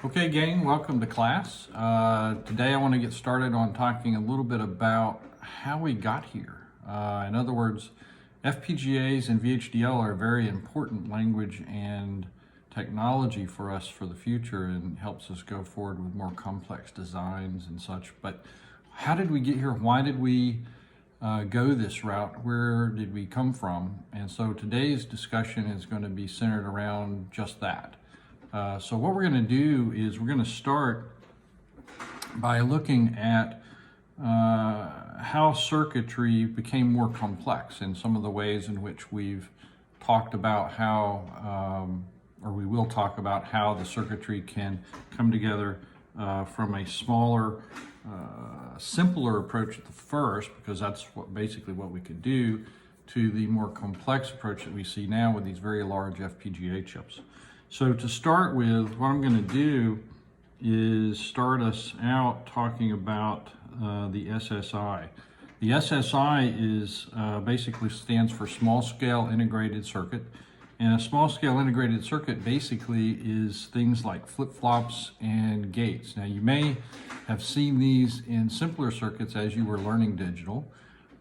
Okay, gang, welcome to class. Today I want to get started on talking a little bit about how we got here. In other words, FPGAs and VHDL are a very important language and technology for us for the future and helps us go forward with more complex designs and such. But how did we get here? Why did we go this route? Where did we come from? And so today's discussion is going to be centered around just that. So what we're going to do is we're going to start by looking at how circuitry became more complex and some of the ways in which we've talked about how, or we will talk about how the circuitry can come together from a smaller, simpler approach at the first, because that's basically what we could do, to the more complex approach that we see now with these very large FPGA chips. So to start with, what I'm going to do is start us out talking about the SSI. The SSI is basically stands for Small Scale Integrated Circuit. And a small scale integrated circuit basically is things like flip-flops and gates. Now you may have seen these in simpler circuits as you were learning digital.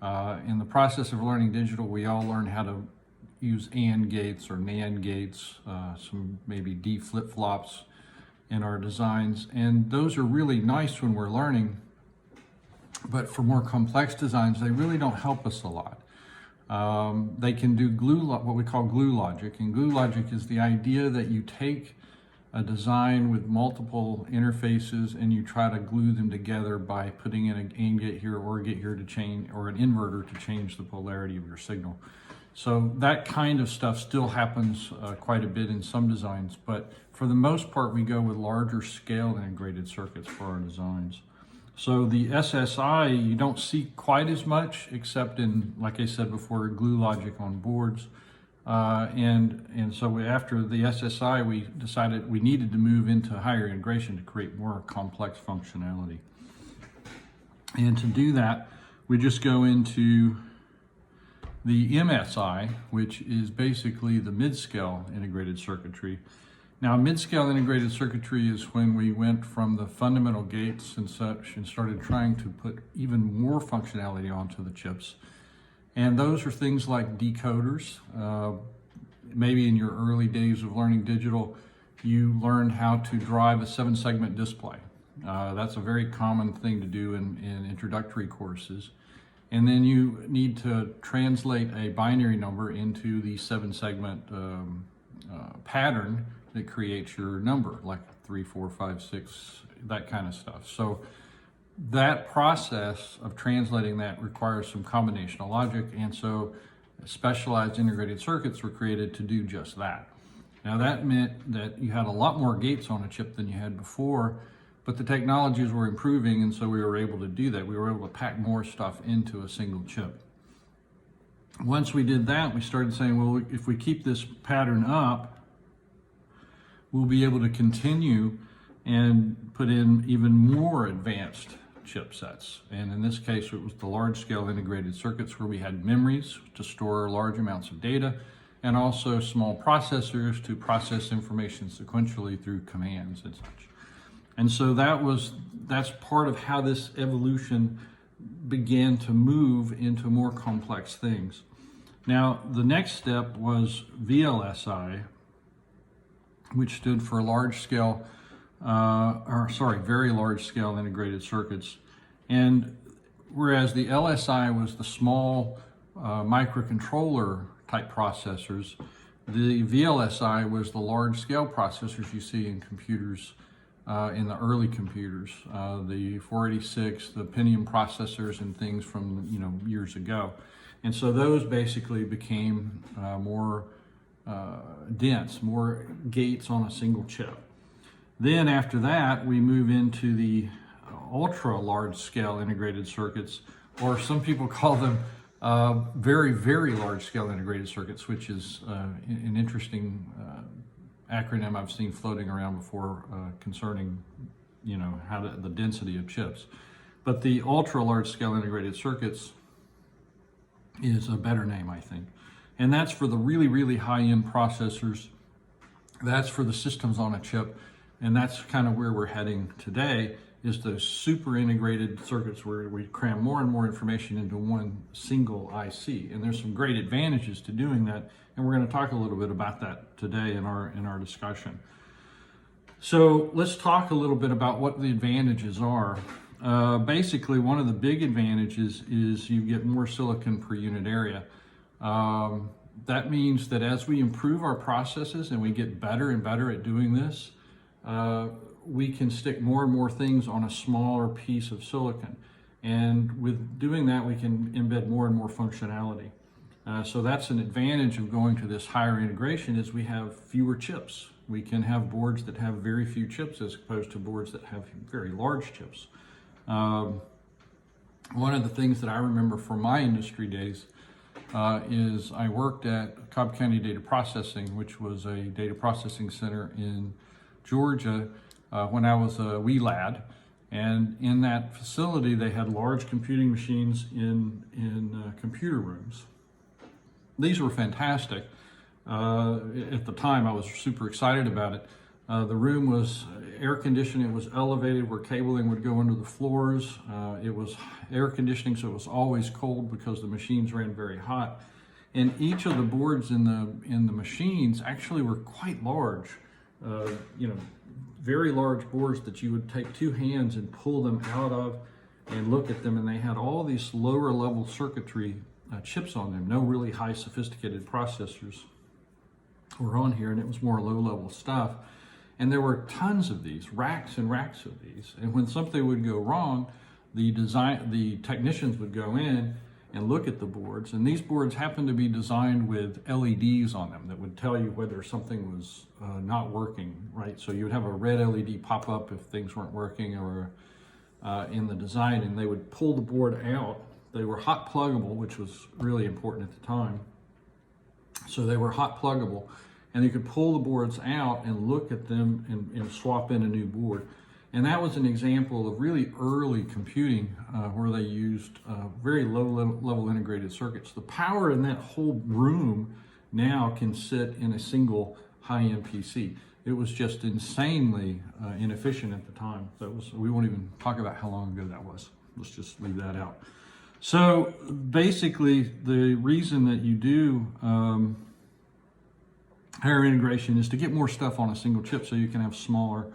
In the process of learning digital, we all learned how to use AND gates or NAND gates, some maybe D flip-flops in our designs. And those are really nice when we're learning, but for more complex designs, they really don't help us a lot. They can do what we call glue logic. And glue logic is the idea that you take a design with multiple interfaces and you try to glue them together by putting in an AND gate here or a gate here to change, or an inverter to change the polarity of your signal. So that kind of stuff still happens quite a bit in some designs, but for the most part, we go with larger scale integrated circuits for our designs. So the SSI, you don't see quite as much, except in, like I said before, glue logic on boards. And so after the SSI, we decided we needed to move into higher integration to create more complex functionality. And to do that, we just go into the MSI, which is basically the mid-scale integrated circuitry. Now, mid-scale integrated circuitry is when we went from the fundamental gates and such and started trying to put even more functionality onto the chips. And those are things like decoders. Maybe in your early days of learning digital, you learned how to drive a 7-segment display. That's a very common thing to do in introductory courses. And then you need to translate a binary number into the 7-segment pattern that creates your number, like 3, 4, 5, 6, that kind of stuff. So that process of translating that requires some combinational logic, and so specialized integrated circuits were created to do just that. Now that meant that you had a lot more gates on a chip than you had before, but the technologies were improving, and so we were able to do that. We were able to pack more stuff into a single chip. Once we did that, we started saying, well, if we keep this pattern up, we'll be able to continue and put in even more advanced chipsets. And in this case, it was the large-scale integrated circuits where we had memories to store large amounts of data, and also small processors to process information sequentially through commands and such. And so that's part of how this evolution began to move into more complex things. Now, the next step was VLSI, which stood for very large scale integrated circuits. And whereas the LSI was the small microcontroller type processors, the VLSI was the large scale processors you see in computers, in the early computers, the 486, the Pentium processors and things from years ago. And so those basically became more dense, more gates on a single chip. Then after that, we move into the ultra large scale integrated circuits, or some people call them very, very large scale integrated circuits, which is an interesting acronym I've seen floating around before concerning how the density of chips. But the ultra large scale integrated circuits is a better name, I think. And that's for the really, really high-end processors. That's for the systems on a chip And that's kind of where we're heading today, is those super integrated circuits where we cram more and more information into one single IC. And there's some great advantages to doing that, and we're going to talk a little bit about that today in our discussion. So let's talk a little bit about what the advantages are. Basically, one of the big advantages is you get more silicon per unit area. That means that as we improve our processes and we get better and better at doing this, we can stick more and more things on a smaller piece of silicon. And with doing that, we can embed more and more functionality. So that's an advantage of going to this higher integration, is we have fewer chips. We can have boards that have very few chips as opposed to boards that have very large chips. One of the things that I remember from my industry days is I worked at Cobb County Data Processing, which was a data processing center in Georgia when I was a wee lad. And in that facility, they had large computing machines in computer rooms. These were fantastic. At the time, I was super excited about it. The room was air conditioned. It was elevated where cabling would go into the floors. It was air conditioning, so it was always cold because the machines ran very hot. And each of the boards in the machines actually were quite large. Very large boards that you would take two hands and pull them out of and look at them. And they had all these lower level circuitry chips on them. No really high sophisticated processors were on here, and it was more low level stuff. And there were tons of these, racks and racks of these. And when something would go wrong, the technicians would go in and look at the boards. And these boards happened to be designed with LEDs on them that would tell you whether something was not working, right? So you would have a red LED pop up if things weren't working, or in the design, and they would pull the board out. They were hot pluggable, which was really important at the time. So they were hot pluggable, and you could pull the boards out and look at them and swap in a new board. And that was an example of really early computing where they used very low level integrated circuits. The power in that whole room now can sit in a single high-end PC. It was just insanely inefficient at the time. We won't even talk about how long ago that was. Let's just leave that out. So basically, the reason that you do higher integration is to get more stuff on a single chip, so you can have smaller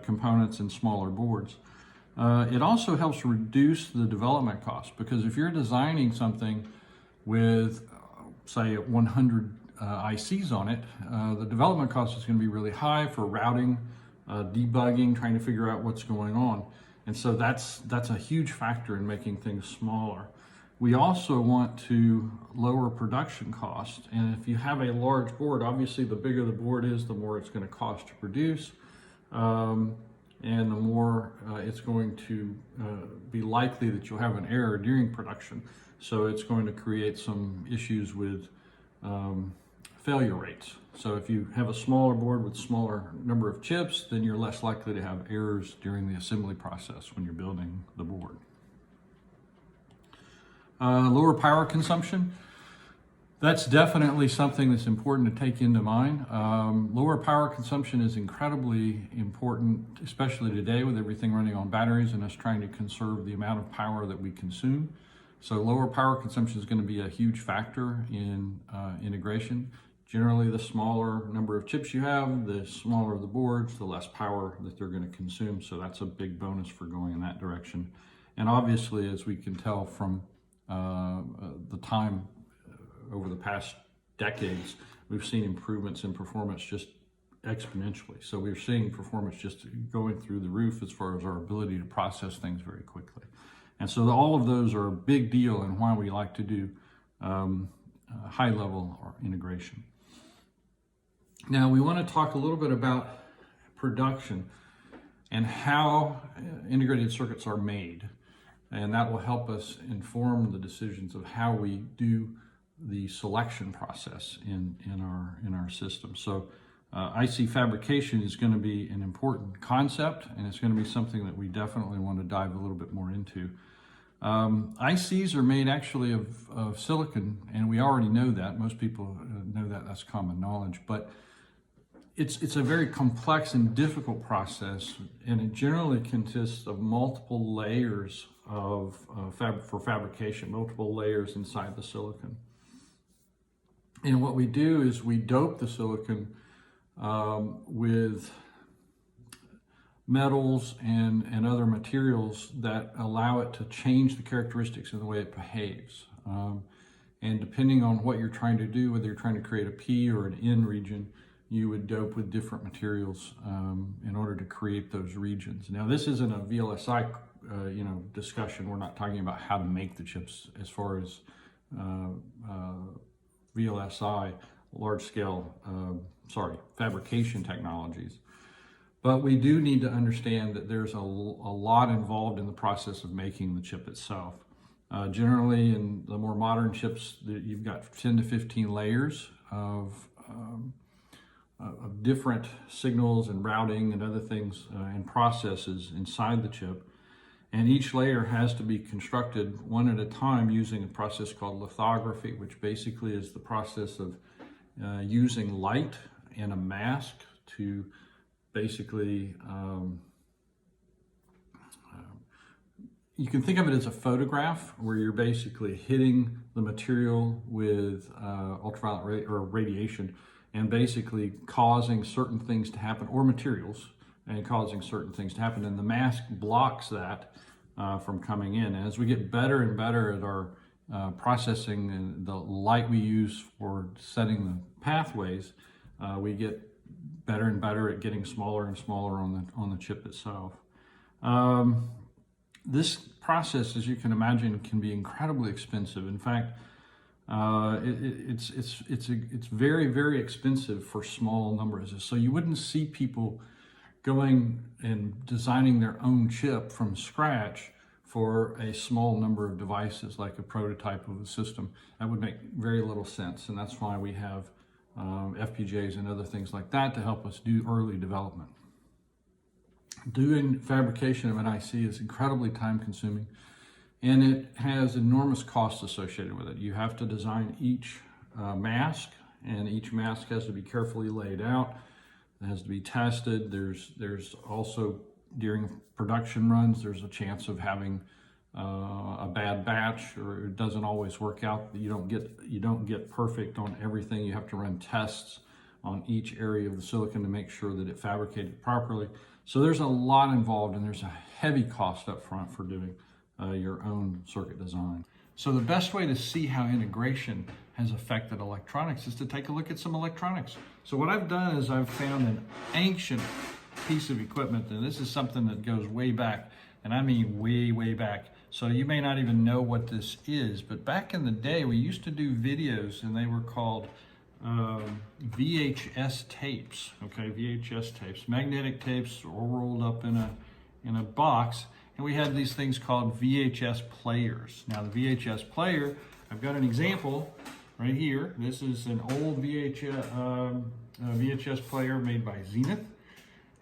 components and smaller boards. It also helps reduce the development cost, because if you're designing something with, say, 100 ICs on it, the development cost is going to be really high for routing, debugging, trying to figure out what's going on. And so that's a huge factor in making things smaller. We also want to lower production cost. And if you have a large board, obviously the bigger the board is, the more it's going to cost to produce. And the more it's going to be likely that you'll have an error during production. So it's going to create some issues with failure rates. So if you have a smaller board with smaller number of chips, then you're less likely to have errors during the assembly process when you're building the board. Lower power consumption. That's definitely something that's important to take into mind. Lower power consumption is incredibly important, especially today with everything running on batteries and us trying to conserve the amount of power that we consume. So lower power consumption is going to be a huge factor in integration. Generally, the smaller number of chips you have, the smaller the boards, the less power that they're going to consume. So that's a big bonus for going in that direction. And obviously, as we can tell from the time over the past decades, we've seen improvements in performance just exponentially. So we're seeing performance just going through the roof as far as our ability to process things very quickly. And so all of those are a big deal and why we like to do high level integration. Now we want to talk a little bit about production and how integrated circuits are made. And that will help us inform the decisions of how we do the selection process in our system. So IC fabrication is going to be an important concept, and it's going to be something that we definitely want to dive a little bit more into. ICs are made actually of silicon, and we already know that. Most people know that. That's common knowledge. But it's a very complex and difficult process, and it generally consists of multiple layers of for fabrication, multiple layers inside the silicon. And what we do is we dope the silicon with metals and other materials that allow it to change the characteristics of the way it behaves. And depending on what you're trying to do, whether you're trying to create a P or an N region, you would dope with different materials in order to create those regions. Now, this isn't a VLSI discussion. We're not talking about how to make the chips as far as VLSI, large-scale, fabrication technologies. But we do need to understand that there's a lot involved in the process of making the chip itself. Generally, in the more modern chips, you've got 10 to 15 layers of different signals and routing and other things and processes inside the chip. And each layer has to be constructed one at a time using a process called lithography, which basically is the process of using light and a mask to basically, you can think of it as a photograph where you're basically hitting the material with ultraviolet radiation and basically causing certain things to happen, or materials, and causing certain things to happen. And the mask blocks that from coming in. As we get better and better at our processing and the light we use for setting the pathways, we get better and better at getting smaller and smaller on the chip itself. This process, as you can imagine, can be incredibly expensive. In fact, it's very, very expensive for small numbers. So you wouldn't see people going and designing their own chip from scratch for a small number of devices, like a prototype of a system. That would make very little sense, and that's why we have FPGAs and other things like that to help us do early development. Doing fabrication of an IC is incredibly time consuming, and it has enormous costs associated with it. You have to design each mask, and each mask has to be carefully laid out. It has to be tested. There's also, during production runs, there's a chance of having a bad batch, or it doesn't always work out. You don't get perfect on everything. You have to run tests on each area of the silicon to make sure that it fabricated properly. So there's a lot involved, and there's a heavy cost up front for doing your own circuit design. So the best way to see how integration has affected electronics is to take a look at some electronics. So what I've done is I've found an ancient piece of equipment, and this is something that goes way back, and I mean way, way back. So you may not even know what this is, but back in the day, we used to do videos, and they were called VHS tapes, okay, VHS tapes, magnetic tapes, all rolled up in a box, and we had these things called VHS players. Now the VHS player, I've got an example right here. This is an old VHS player made by Zenith,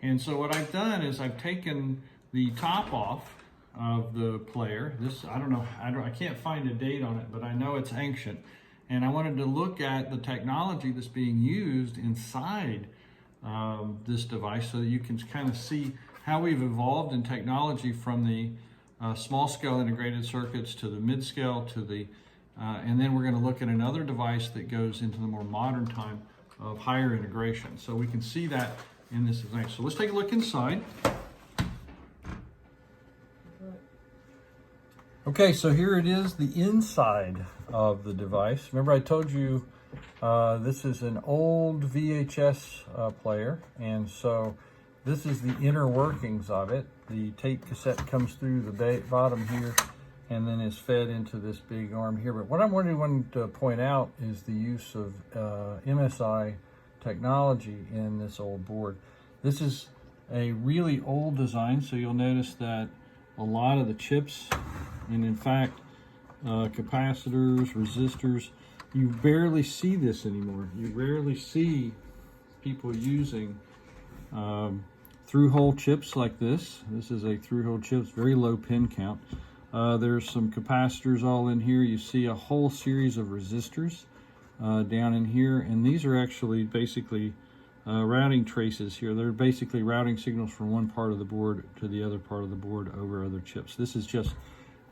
and so what I've done is I've taken the top off of the player. This, I can't find a date on it, but I know it's ancient. And I wanted to look at the technology that's being used inside this device so that you can kind of see how we've evolved in technology from the small scale integrated circuits to the mid scale to the, and then we're going to look at another device that goes into the more modern time of higher integration. So we can see that in this example. So let's take a look inside. Okay, so here it is, the inside of the device. Remember I told you this is an old VHS player, and so this is the inner workings of it. The tape cassette comes through the bottom here and then is fed into this big arm here. But what I'm really wanting to point out is the use of MSI technology in this old board. This is a really old design, so you'll notice that a lot of the chips, and in fact capacitors, resistors, you barely see this anymore. You rarely see people using through-hole chips like this. This is a through-hole chip, very low pin count. There's some capacitors all in here. You see a whole series of resistors down in here, and these are actually basically routing traces here. They're basically routing signals from one part of the board to the other part of the board over other chips. This is just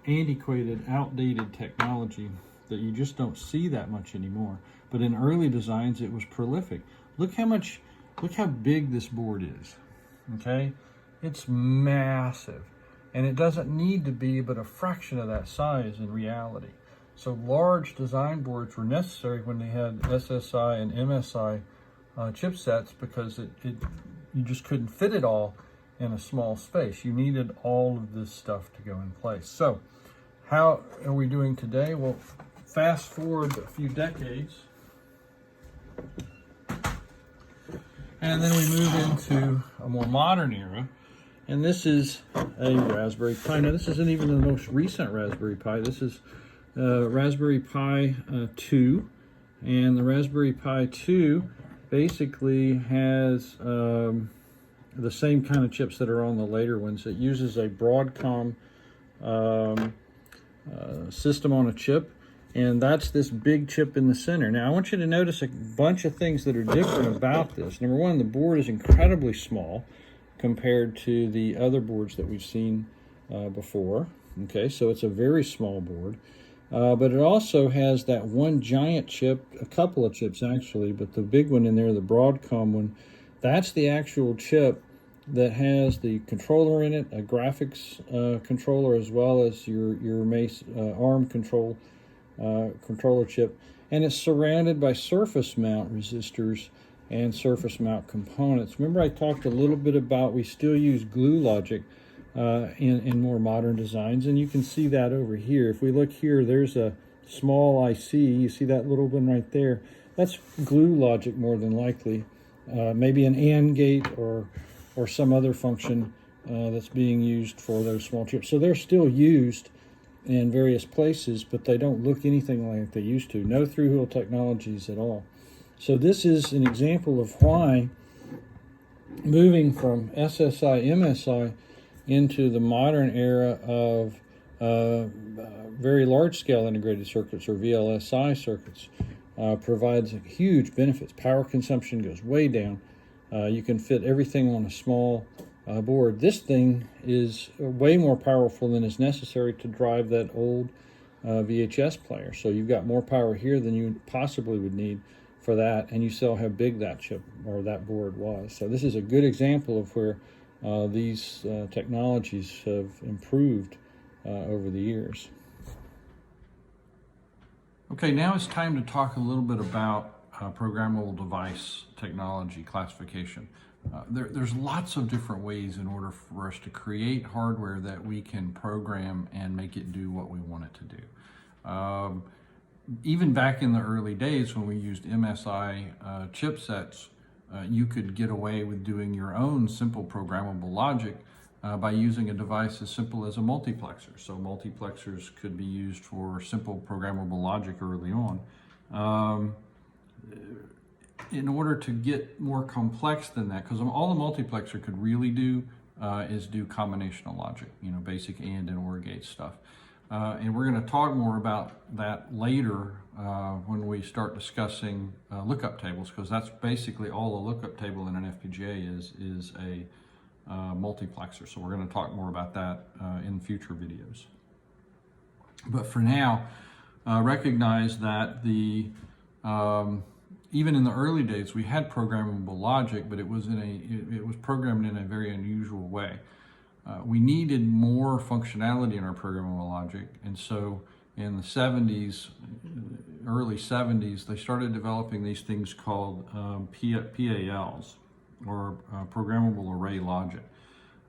antiquated, outdated technology that you just don't see that much anymore. But in early designs, it was prolific. Look how big this board is, okay? It's massive, and it doesn't need to be but a fraction of that size in reality. So large design boards were necessary when they had SSI and MSI chipsets, because you just couldn't fit it all in a small space. You needed all of this stuff to go in place. So how are we doing today? Well, fast forward a few decades, and then we move into a more modern era. And this is a Raspberry Pi. Now, this isn't even the most recent Raspberry Pi. This is Raspberry Pi 2. And the Raspberry Pi 2 basically has the same kind of chips that are on the later ones. It uses a Broadcom system on a chip, and that's this big chip in the center. Now, I want you to notice a bunch of things that are different about this. Number one, the board is incredibly small compared to the other boards that we've seen before. Okay, so it's a very small board. But it also has that one giant chip, a couple of chips actually, but the big one in there, the Broadcom one, that's the actual chip that has the controller in it, a graphics controller, as well as your Mace ARM controller chip. And it's surrounded by surface mount resistors and surface mount components. Remember I talked a little bit about we still use glue logic in more modern designs, and you can see that over here. If we look here, there's a small IC. You see that little one right there? That's glue logic more than likely. Maybe an AND gate or some other function that's being used for those small chips. So they're still used in various places, but they don't look anything like they used to. No through-hole technologies at all. So this is an example of why moving from SSI, MSI into the modern era of very large-scale integrated circuits, or VLSI circuits, provides huge benefits. Power consumption goes way down. You can fit everything on a small board. This thing is way more powerful than is necessary to drive that old VHS player. So you've got more power here than you possibly would need for that, and you saw how big that chip or that board was. So this is a good example of where these technologies have improved over the years. Okay, now it's time to talk a little bit about programmable device technology classification. There's lots of different ways in order for us to create hardware that we can program and make it do what we want it to do. Even back in the early days when we used MSI chipsets, you could get away with doing your own simple programmable logic by using a device as simple as a multiplexer. So multiplexers could be used for simple programmable logic early on. In order to get more complex than that, because all a multiplexer could really do is do combinational logic, basic AND and OR gate stuff. And we're going to talk more about that later when we start discussing lookup tables, because that's basically all a lookup table in an FPGA is a multiplexer. So we're going to talk more about that in future videos. But for now, recognize that even in the early days, we had programmable logic, but it was programmed in a very unusual way. We needed more functionality in our programmable logic, and so in the 70s, early 70s, they started developing these things called PALs, or programmable array logic.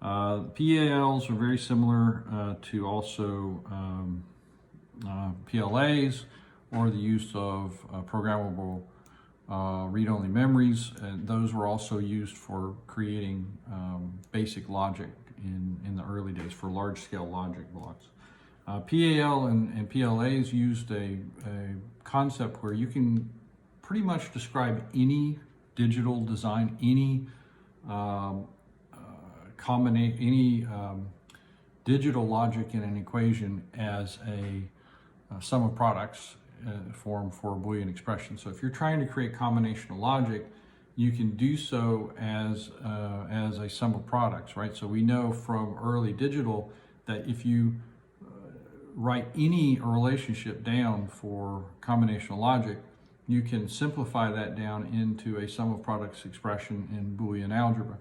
PALs are very similar to also PLAs, or the use of programmable read-only memories, and those were also used for creating basic logic in the early days for large-scale logic blocks. PAL and PLAs used a concept where you can pretty much describe any digital design, any digital logic in an equation as a sum of products form for a Boolean expression. So if you're trying to create combinational logic, you can do so as a sum of products, right? So we know from early digital that if you write any relationship down for combinational logic, you can simplify that down into a sum of products expression in Boolean algebra.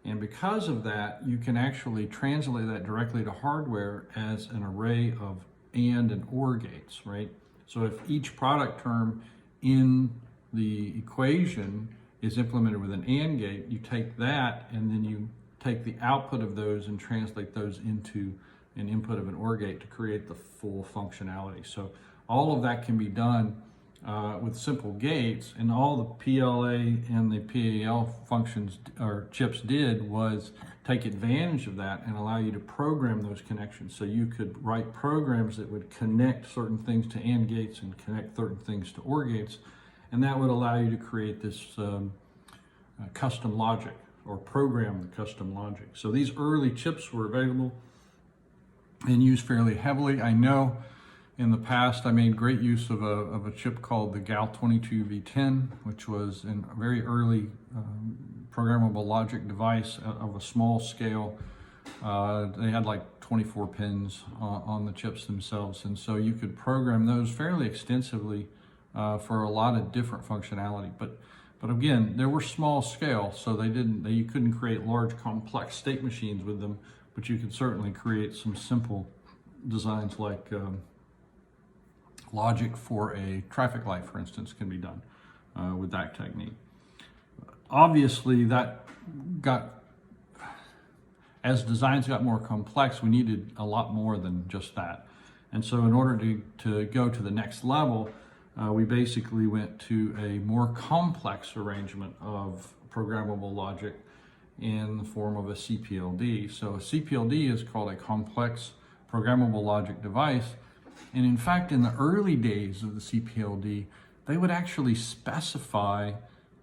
And because of that, you can actually translate that directly to hardware as an array of and OR gates, right? So if each product term in the equation is implemented with an AND gate, you take that and then you take the output of those and translate those into an input of an OR gate to create the full functionality. So all of that can be done with simple gates, and all the PLA and the PAL functions or chips did was take advantage of that and allow you to program those connections. So you could write programs that would connect certain things to AND gates and connect certain things to OR gates, and that would allow you to create this custom logic or program the custom logic. So these early chips were available and used fairly heavily. I know in the past I made great use of a chip called the GAL22V10, which was a very early programmable logic device of a small scale. They had like 24 pins on the chips themselves, and so you could program those fairly extensively for a lot of different functionality. But again, they were small scale, so you couldn't create large complex state machines with them, but you could certainly create some simple designs like logic for a traffic light, for instance, can be done with that technique. Obviously, as designs got more complex, we needed a lot more than just that. And so in order to go to the next level, we basically went to a more complex arrangement of programmable logic in the form of a CPLD. So a CPLD is called a complex programmable logic device. And in fact, in the early days of the CPLD, they would actually specify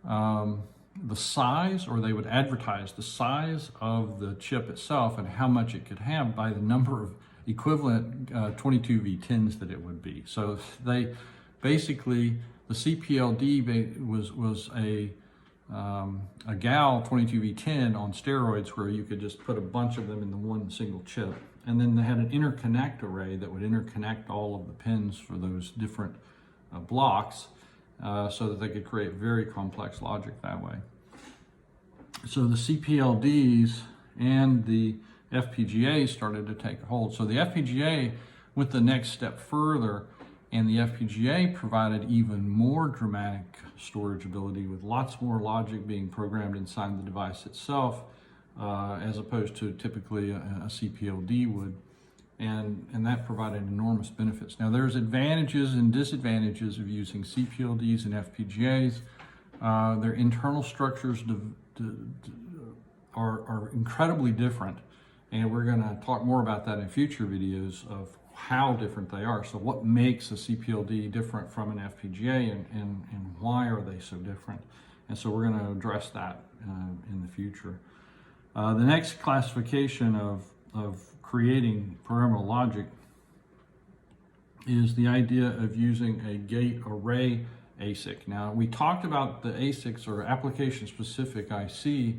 the size, or they would advertise the size of the chip itself and how much it could have by the number of equivalent 22V10s that it would be. So they basically, the CPLD was a GAL 22V10 on steroids, where you could just put a bunch of them in the one single chip. And then they had an interconnect array that would interconnect all of the pins for those different blocks so that they could create very complex logic that way. So the CPLDs and the FPGAs started to take hold. So the FPGA went the next step further, and the FPGA provided even more dramatic storage ability with lots more logic being programmed inside the device itself, as opposed to typically a CPLD would, and that provided enormous benefits. Now there's advantages and disadvantages of using CPLDs and FPGAs. Their internal structures are incredibly different, and we're going to talk more about that in future videos of how different they are. So what makes a CPLD different from an FPGA, and why are they so different? And so we're going to address that in the future. The next classification of creating programmable logic is the idea of using a gate array ASIC. Now, we talked about the ASICs, or application-specific IC,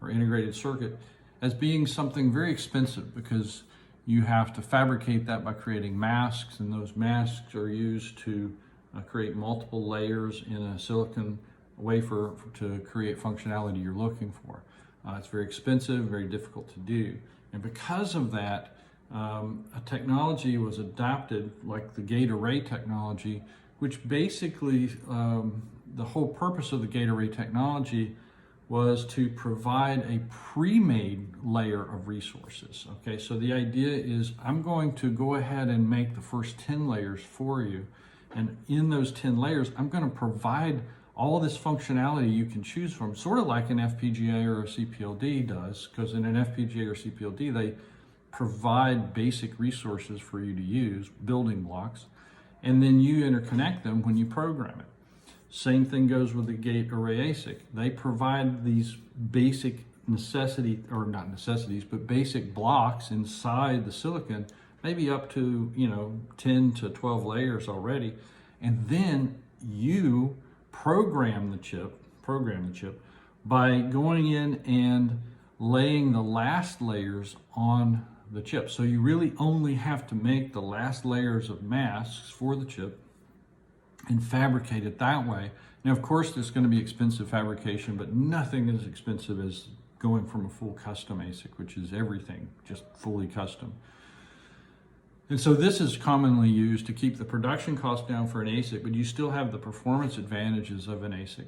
or integrated circuit, as being something very expensive, because you have to fabricate that by creating masks, and those masks are used to create multiple layers in a silicon wafer to create functionality you're looking for. It's very expensive, very difficult to do. And because of that, a technology was adopted, like the gate array technology, which basically, the whole purpose of the gate array technology was to provide a pre-made layer of resources. Okay, so the idea is, I'm going to go ahead and make the first 10 layers for you. And in those 10 layers, I'm going to provide all this functionality you can choose from, sort of like an FPGA or a CPLD does, because in an FPGA or CPLD, they provide basic resources for you to use, building blocks, and then you interconnect them when you program it. Same thing goes with the gate array ASIC. They provide these basic necessity, or not necessities, but basic blocks inside the silicon, maybe up to 10 to 12 layers already, and then you program the chip, program the chip by going in and laying the last layers on the chip. So you really only have to make the last layers of masks for the chip and fabricate it that way. Now, of course, there's going to be expensive fabrication, but nothing as expensive as going from a full custom ASIC, which is everything just fully custom. And so this is commonly used to keep the production cost down for an ASIC, but you still have the performance advantages of an ASIC.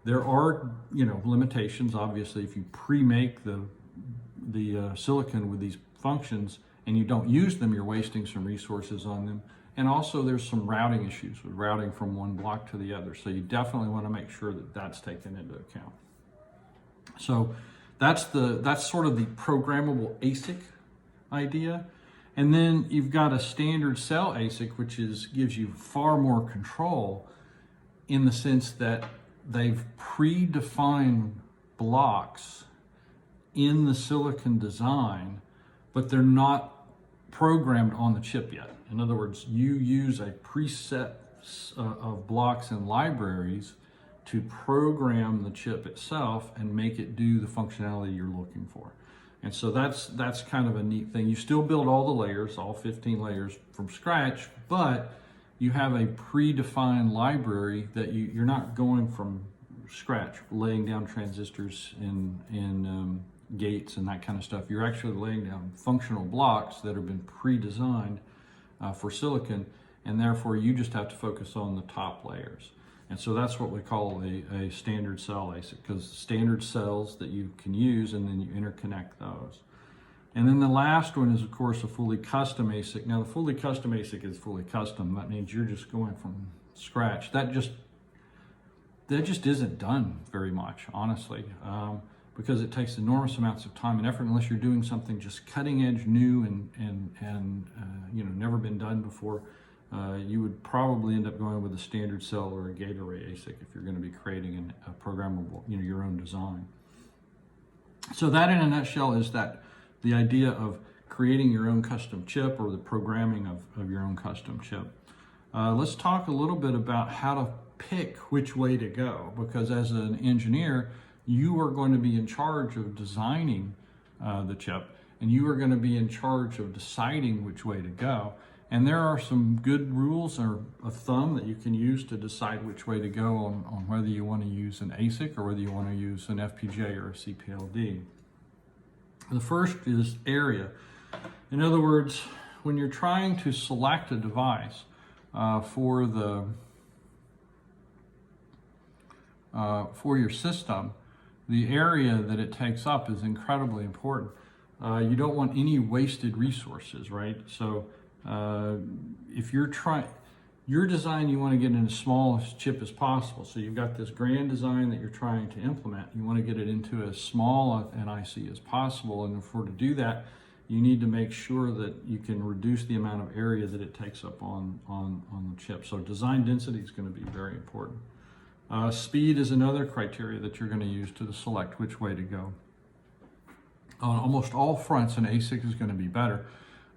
There are, limitations. Obviously, if you pre-make the silicon with these functions and you don't use them, you're wasting some resources on them. And also there's some routing issues with routing from one block to the other. So you definitely want to make sure that that's taken into account. So that's sort of the programmable ASIC idea. And then you've got a standard cell ASIC, which gives you far more control in the sense that they've predefined blocks in the silicon design, but they're not programmed on the chip yet. In other words, you use a preset of blocks and libraries to program the chip itself and make it do the functionality you're looking for. And so that's kind of a neat thing. You still build all the layers, all 15 layers from scratch, but you have a predefined library that you're not going from scratch, laying down transistors in gates and that kind of stuff. You're actually laying down functional blocks that have been pre-designed for silicon, and therefore you just have to focus on the top layers. And so that's what we call a standard cell ASIC, because standard cells that you can use, and then you interconnect those. And then the last one is, of course, a fully custom ASIC. Now, the fully custom ASIC is fully custom. That means you're just going from scratch. That just isn't done very much, honestly, because it takes enormous amounts of time and effort unless you're doing something just cutting edge, new, and never been done before. You would probably end up going with a standard cell or a gate array ASIC if you're going to be creating a programmable, your own design. So that, in a nutshell, is the idea of creating your own custom chip, or the programming of your own custom chip. Let's talk a little bit about how to pick which way to go, because as an engineer, you are going to be in charge of designing the chip, and you are going to be in charge of deciding which way to go. And there are some good rules or of thumb that you can use to decide which way to go on whether you want to use an ASIC or whether you want to use an FPGA or a CPLD. The first is area. In other words, when you're trying to select a device for your system, the area that it takes up is incredibly important. You don't want any wasted resources, right? So if you're trying your design, you want to get in as small a chip as possible. So you've got this grand design that you're trying to implement. You want to get it into as small an IC as possible. And for to do that, you need to make sure that you can reduce the amount of area that it takes up on the chip. So design density is going to be very important. Speed is another criteria that you're going to use to select which way to go. On almost all fronts, an ASIC is going to be better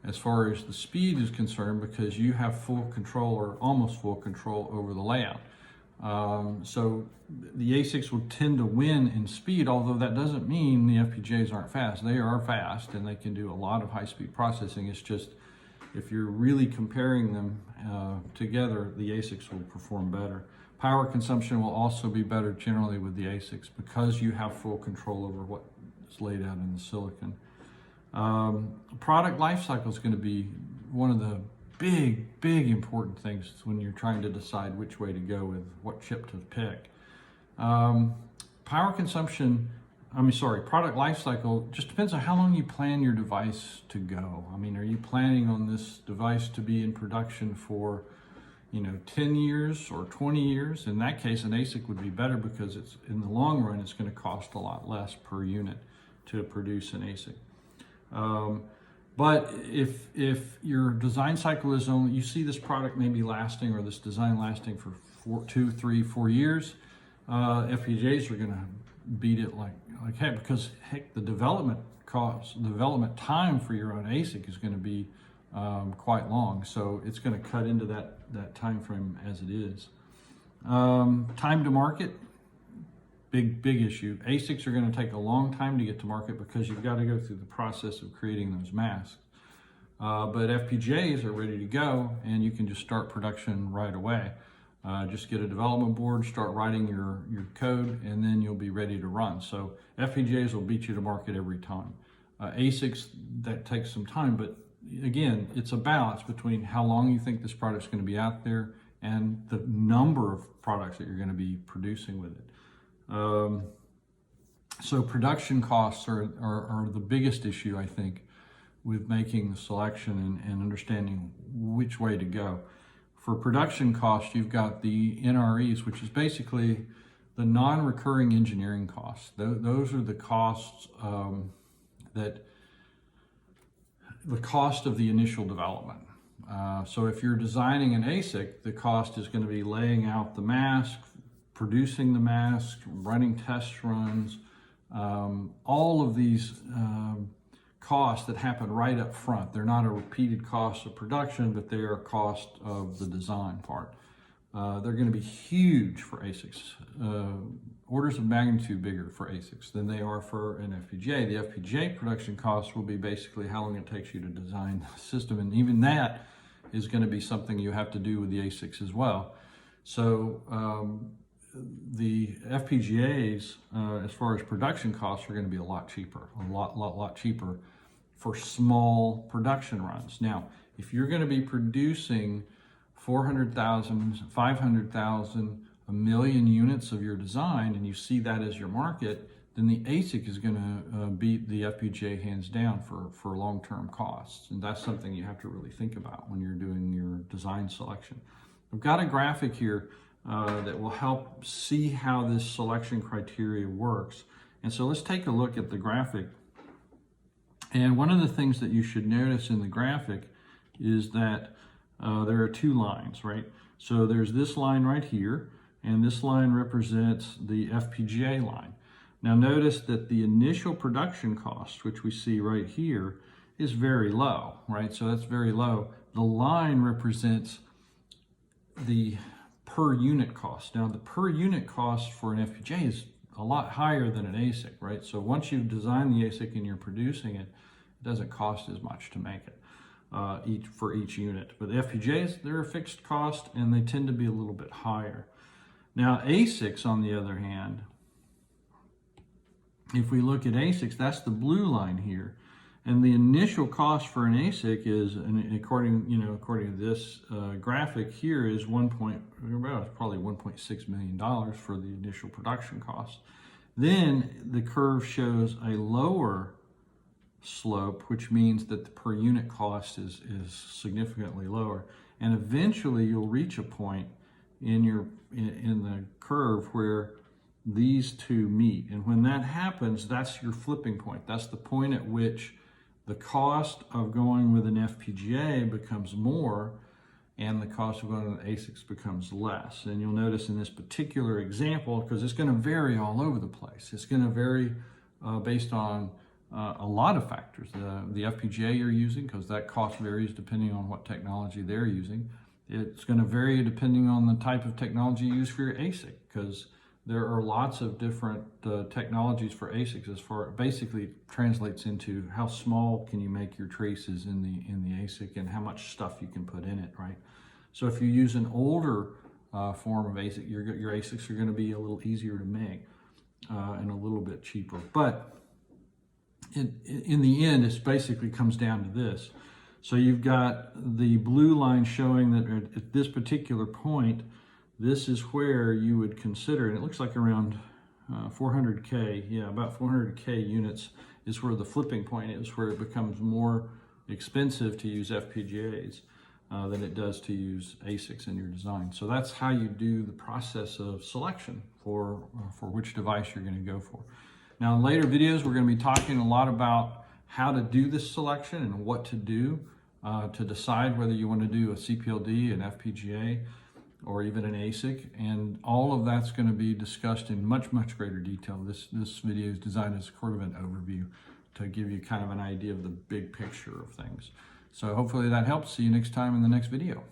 as far as the speed is concerned, because you have full control, or almost full control, over the layout. So the ASICs will tend to win in speed, although that doesn't mean the FPGAs aren't fast. They are fast and they can do a lot of high-speed processing. It's just, if you're really comparing them together, the ASICs will perform better. Power consumption will also be better generally with the ASICs, because you have full control over what is laid out in the silicon. Product life cycle is going to be one of the big important things when you're trying to decide which way to go with what chip to pick. Product life cycle just depends on how long you plan your device to go. I mean, are you planning on this device to be in production for 10 years or 20 years? In that case, an ASIC would be better, because it's, in the long run, it's going to cost a lot less per unit to produce an ASIC. But if your design cycle is only, you see this product maybe lasting, or this design lasting for 2, 3, 4 years, FPGAs are going to beat it like heck, because heck, the development time for your own ASIC is going to be quite long. So it's going to cut into that time frame as it is. Time to market, big issue. ASICs are going to take a long time to get to market because you've got to go through the process of creating those masks. But FPGAs are ready to go, and you can just start production right away. Just get a development board, start writing your code, and then you'll be ready to run. So FPGAs will beat you to market every time. ASICs, that takes some time, but again, it's a balance between how long you think this product's going to be out there and the number of products that you're going to be producing with it. So production costs are the biggest issue, I think, with making the selection and understanding which way to go. For production costs, you've got the NREs, which is basically the non-recurring engineering costs. Those are the costs the cost of the initial development. So if you're designing an ASIC, the cost is going to be laying out the mask, producing the mask, running test runs, all of these costs that happen right up front. They're not a repeated cost of production, but they are a cost of the design part. They're going to be huge for ASICs, orders of magnitude bigger for ASICs than they are for an FPGA. The FPGA production cost will be basically how long it takes you to design the system, and even that is going to be something you have to do with the ASICs as well. So the FPGAs, as far as production costs, are going to be a lot cheaper, a lot cheaper for small production runs. Now, if you're going to be producing 400,000, 500,000, 1 million units of your design, and you see that as your market, then the ASIC is going to beat the FPGA hands down for long-term costs. And that's something you have to really think about when you're doing your design selection. I've got a graphic here that will help see how this selection criteria works. And so let's take a look at the graphic. And one of the things that you should notice in the graphic is that there are two lines, right? So there's this line right here, and this line represents the FPGA line. Now notice that the initial production cost, which we see right here, is very low, right? So that's very low. The line represents the per unit cost. Now the per unit cost for an FPGA is a lot higher than an ASIC, right? So once you've designed the ASIC and you're producing it, it doesn't cost as much to make it for each unit. But the FPGAs, they're a fixed cost and they tend to be a little bit higher. Now ASICs, on the other hand, if we look at ASICs, that's the blue line here. And the initial cost for an ASIC is, and according to this graphic here, is probably $1.6 million for the initial production cost. Then the curve shows a lower slope, which means that the per unit cost is significantly lower. And eventually you'll reach a point in the curve where these two meet. And when that happens, that's your flipping point. That's the point at which the cost of going with an FPGA becomes more and the cost of going with ASICs becomes less. And you'll notice in this particular example, because it's going to vary all over the place. It's going to vary based on a lot of factors. The FPGA you're using, because that cost varies depending on what technology they're using. It's going to vary depending on the type of technology you use for your ASIC, because there are lots of different technologies for ASICs. As far basically translates into how small can you make your traces in the ASIC and how much stuff you can put in it, right? So if you use an older form of ASIC, your ASICs are going to be a little easier to make and a little bit cheaper. But in the end, it basically comes down to this. So you've got the blue line showing that at this particular point, this is where you would consider, and it looks like around 400K, yeah, about 400K units is where the flipping point is, where it becomes more expensive to use FPGAs than it does to use ASICs in your design. So that's how you do the process of selection for which device you're going to go for. Now in later videos, we're going to be talking a lot about how to do this selection and what to do to decide whether you want to do a CPLD, an FPGA, or even an ASIC, and all of that's going to be discussed in much greater detail. This video is designed as sort of an overview to give you kind of an idea of the big picture of things. So hopefully that helps. See you next time in the next video.